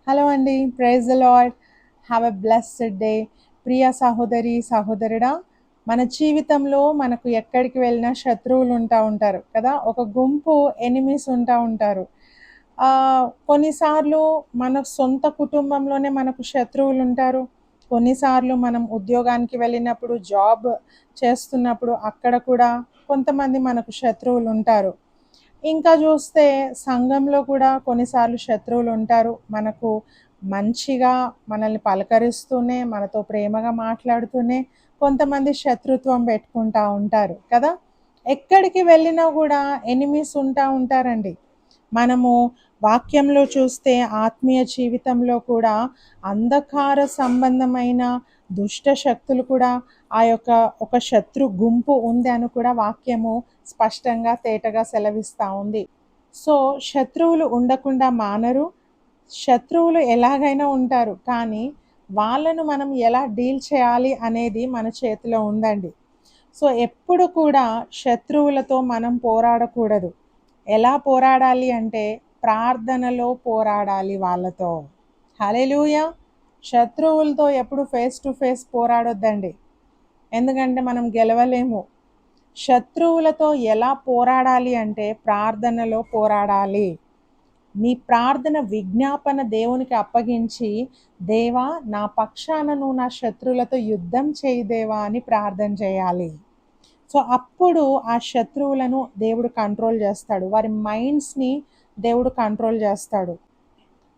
Hello అండి. Praise the Lord. Have a blessed day. ప్రియ సహోదరి, సహోదరుడా, మన జీవితంలో మనకు ఎక్కడికి వెళ్ళినా శత్రువులు ఉంటారు కదా! ఒక గుంపు ఎనిమీస్ ఉంటారు. కొన్నిసార్లు మన సొంత కుటుంబంలోనే మనకు శత్రువులు ఉంటారు. కొన్నిసార్లు మనం ఉద్యోగానికి వెళ్ళినప్పుడు, జాబ్ చేస్తున్నప్పుడు అక్కడ కూడా కొంతమంది మనకు శత్రువులు ఉంటారు. ఇంకా చూస్తే సంఘంలో కూడా కొన్నిసార్లు శత్రువులు ఉంటారు. మనకు మంచిగా మనల్ని పలకరిస్తూనే, మనతో ప్రేమగా మాట్లాడుతూనే కొంతమంది శత్రుత్వం పెట్టుకుంటా ఉంటారు కదా! ఎక్కడికి వెళ్ళినా కూడా ఎనిమీస్ ఉంటారండి. మనము వాక్యంలో చూస్తే ఆత్మీయ జీవితంలో కూడా అంధకార సంబంధమైన దుష్ట శక్తులు కూడా ఆ యొక్క ఒక శత్రు గుంపు ఉంది అని కూడా వాక్యము స్పష్టంగా తేటగా సెలవిస్తూ ఉంది. సో శత్రువులు ఉండకుండా మానరు. శత్రువులు ఎలాగైనా ఉంటారు, కానీ వాళ్ళను మనం ఎలా డీల్ చేయాలి అనేది మన చేతిలో ఉందండి. సో ఎప్పుడు కూడా శత్రువులతో మనం పోరాడకూడదు. ఎలా పోరాడాలి అంటే ప్రార్థనలో పోరాడాలి వాళ్ళతో. హల్లెలూయా. శత్రువులతో ఎప్పుడు ఫేస్ టు ఫేస్ పోరాడొద్దండి, ఎందుకంటే మనం గెలవలేము. శత్రువులతో ఎలా పోరాడాలి అంటే ప్రార్థనలో పోరాడాలి. నీ ప్రార్థన విజ్ఞాపన దేవునికి అప్పగించి, దేవా నా పక్షాన నువ్వు నా శత్రువులతో యుద్ధం చేయి దేవా అని ప్రార్థన చేయాలి. సో అప్పుడు ఆ శత్రువులను దేవుడు కంట్రోల్ చేస్తాడు. వారి మైండ్స్ని దేవుడు కంట్రోల్ చేస్తాడు.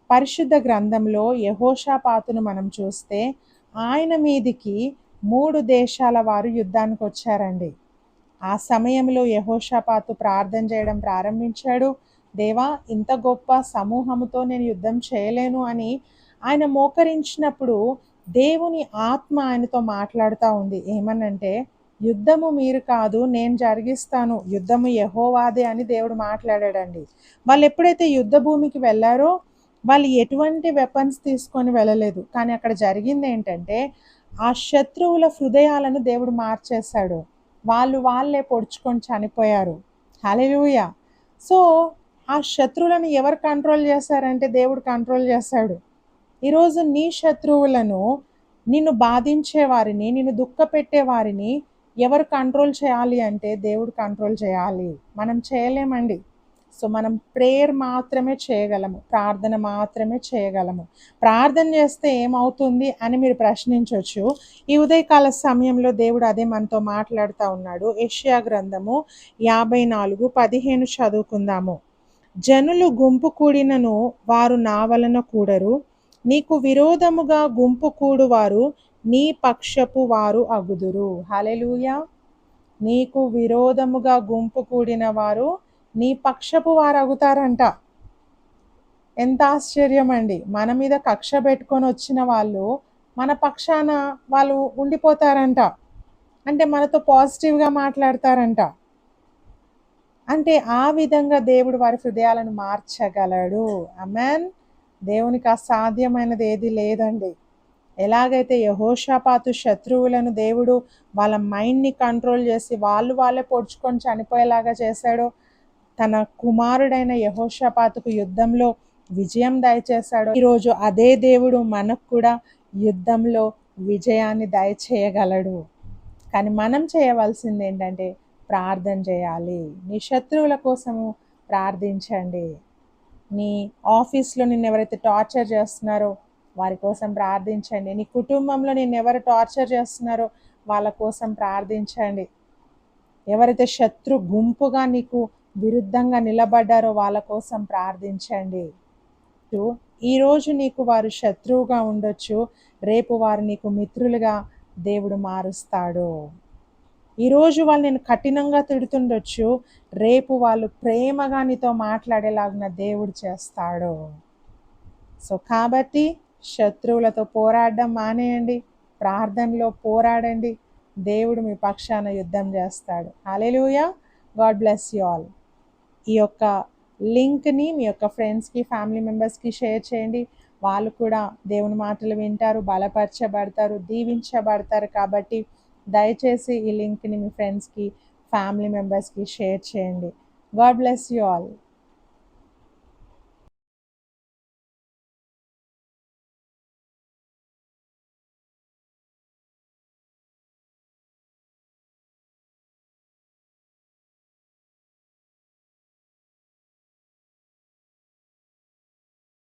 పరిశుద్ధ గ్రంథంలో యెహోషాపాతును మనం చూస్తే ఆయన మీదికి 3 దేశాల వారు యుద్ధానికి వచ్చారండి. ఆ సమయంలో యెహోషాపాతు ప్రార్థన చేయడం ప్రారంభించాడు. దేవా ఇంత గొప్ప సమూహముతో నేను యుద్ధం చేయలేను అని ఆయన మోకరించినప్పుడు దేవుని ఆత్మ ఆయనతో మాట్లాడుతూ ఉంది. ఏమనంటే, యుద్ధము మీరు కాదు నేను జరిగిస్తాను, యుద్ధము యెహోవాదే అని దేవుడు మాట్లాడాడండి. వాళ్ళు ఎప్పుడైతే యుద్ధ భూమికి వెళ్ళారో వాళ్ళు ఎటువంటి వెపన్స్ తీసుకొని వెళ్ళలేదు. కానీ అక్కడ జరిగింది ఏంటంటే, ఆ శత్రువుల హృదయాలను దేవుడు మార్చేశాడు. వాళ్ళే పొడుచుకొని చనిపోయారు. హల్లెలూయా. సో ఆ శత్రువులను ఎవరు కంట్రోల్ చేశారంటే దేవుడు కంట్రోల్ చేశాడు. ఈరోజు నీ శత్రువులను, నిన్ను బాధించే వారిని, నిన్ను దుఃఖపెట్టే వారిని ఎవరు కంట్రోల్ చేయాలి అంటే దేవుడు కంట్రోల్ చేయాలి. మనం చేయలేమండి. సో మనం ప్రేయర్ మాత్రమే చేయగలము, ప్రార్థన మాత్రమే చేయగలము. ప్రార్థన చేస్తే ఏమవుతుంది అని మీరు ప్రశ్నించవచ్చు. ఈ ఉదయకాల సమయంలో దేవుడు అదే మనతో మాట్లాడుతూ ఉన్నాడు. యెషయా గ్రంథము 54:15 చదువుకుందాము. జనులు గుంపు కూడినను వారు నా వలన కూడరు, నీకు విరోధముగా గుంపు కూడువారు నీ పక్షపు వారు అగుదురు. హల్లెలూయా. నీకు విరోధముగా గుంపు కూడిన వారు నీ పక్షపు వారు అగుతారంట. ఎంత ఆశ్చర్యం అండి. మన మీద కక్ష పెట్టుకొని వచ్చిన వాళ్ళు మన పక్షాన వాళ్ళు ఉండిపోతారంట. అంటే మనతో పాజిటివ్గా మాట్లాడతారంట. అంటే ఆ విధంగా దేవుడు వారి హృదయాలను మార్చగలడు. ఆమేన్. దేవునికి అసాధ్యమైనది ఏది లేదండి. ఎలాగైతే యెహోషాపాతు శత్రువులను దేవుడు వాళ్ళ మైండ్ని కంట్రోల్ చేసి వాళ్ళే పొడుచుకొని చనిపోయేలాగా చేశాడో, తన కుమారుడైన యెహోషాపాతుకు యుద్ధంలో విజయం దయచేశాడో, ఈరోజు అదే దేవుడు మనకు కూడా యుద్ధంలో విజయాన్ని దయచేయగలడు. కానీ మనం చేయవలసింది ఏంటంటే ప్రార్థన చేయాలి. నీ శత్రువుల కోసము ప్రార్థించండి. నీ ఆఫీస్లో నిన్ను ఎవరైతే టార్చర్ చేస్తున్నారో వారి కోసం ప్రార్థించండి. నీ కుటుంబంలో నిన్ను ఎవరు టార్చర్ చేస్తున్నారో వాళ్ళ కోసం ప్రార్థించండి. ఎవరైతే శత్రు గుంపుగా నీకు విరుద్ధంగా నిలబడ్డారో వాళ్ళ కోసం ప్రార్థించండి. ఈరోజు నీకు వారు శత్రువుగా ఉండొచ్చు, రేపు వారు నీకు మిత్రులుగా దేవుడు మారుస్తాడు. ఈరోజు వాళ్ళు నేను కఠినంగా తిడుతుండొచ్చు, రేపు వాళ్ళు ప్రేమగా నీతో మాట్లాడేలాగున దేవుడు చేస్తాడు. సో కాబట్టి శత్రువులతో పోరాడడం మానేయండి, ప్రార్థనలో పోరాడండి. దేవుడు మీ పక్షాన యుద్ధం చేస్తాడు. Hallelujah. God bless you all. ఈ యొక్క లింక్ని మీ యొక్క ఫ్రెండ్స్కి, ఫ్యామిలీ మెంబర్స్కి షేర్ చేయండి. వాళ్ళు కూడా దేవుని మాటలు వింటారు, బలపరచబడతారు, దీవించబడతారు. కాబట్టి దయచేసి ఈ లింక్ని మీ ఫ్రెండ్స్కి, ఫ్యామిలీ మెంబర్స్కి షేర్ చేయండి. God bless you all.